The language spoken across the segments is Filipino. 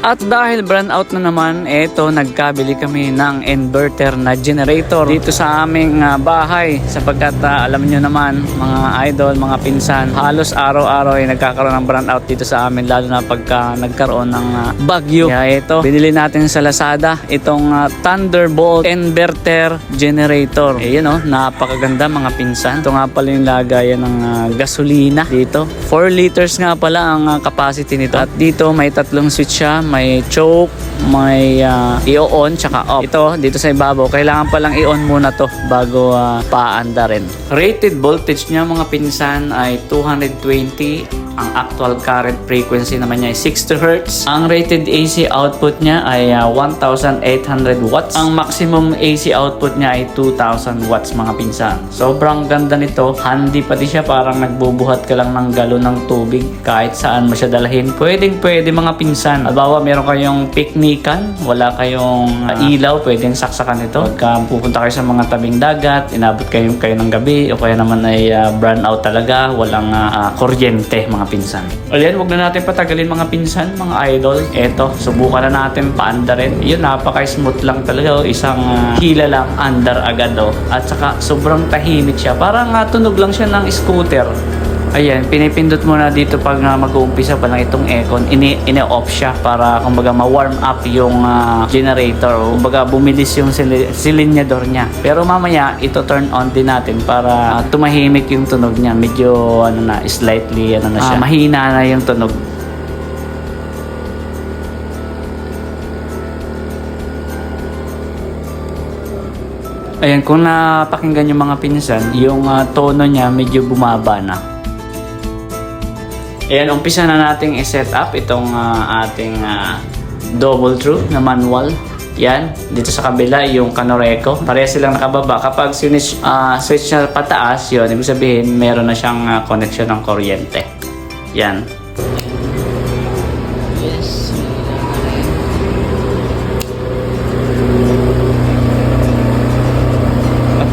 At dahil brand out na naman, eto nagkabili kami ng inverter na generator dito sa aming bahay sapagkat alam nyo naman mga idol, mga pinsan, halos araw-araw ay nagkakaroon ng brand out dito sa amin lalo na pagka nagkaroon ng bagyo. Kaya ito, binili natin sa Lazada itong Thunderbolt inverter generator. Yun napakaganda mga pinsan. Ito nga pala yung lagayan ng gasolina dito. 4 liters nga pala ang capacity nito. At dito may tatlong switch siya. May choke, may i-on, tsaka off. Ito, dito sa ibabaw, kailangan palang i-on muna to bago paanda rin. Rated voltage niya mga pinsan ay 220. Ang actual current frequency naman niya ay 60 Hz. Ang rated AC output niya ay 1,800 watts. Ang maximum AC output niya ay 2,000 watts mga pinsan. Sobrang ganda nito. Handy pati siya, parang nagbubuhat ka lang ng galon ng tubig kahit saan mo siya dalahin. Pwedeng pwede mga pinsan. Halimbawa meron kayong piknikan, wala kayong ilaw, pwedeng saksakan ito. Pagka pupunta kayo sa mga tabing dagat, inabot kayo ng gabi o kaya naman ay brown out talaga, walang kuryente mga pinsan. O yan, huwag na natin patagalin mga pinsan, mga idol. Eto, subukan na natin paanda rin. Yun, napaka-smooth lang talaga. Isang hila lang, andar agad. At saka, sobrang tahimik siya. Parang tunog lang siya ng scooter. Ayan, pinipindot mo na dito pag mag-uumpisa pa lang itong aircon. Ini-off siya para kumbaga ma-warm up yung generator. Kumbaga bumilis yung silinyador niya. Pero mamaya, ito turn on din natin para tumahimik yung tunog niya. Medyo slightly na siya. Mahina na yung tunog. Ayan, kung napakinggan yung mga pinsan, yung tono niya medyo bumaba na. Ayan, umpisa na nating i-set up itong ating double true na manual. Yan, dito sa kabila yung Canoreco. Parehas silang nakababa. Kapag switch na pataas, yun, ibig sabihin meron na siyang connection ng kuryente. Yan. Yes.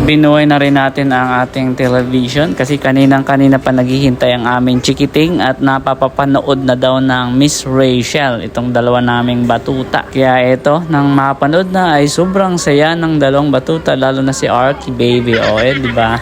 Binuhay na rin natin ang ating television kasi kanina pa naghihintay ang aming chikiting at napapapanood na daw ng Miss Rachel, itong dalawa naming batuta. Kaya ito, nang mapanood na ay sobrang saya ng dalawang batuta, lalo na si Arky baby. O di ba?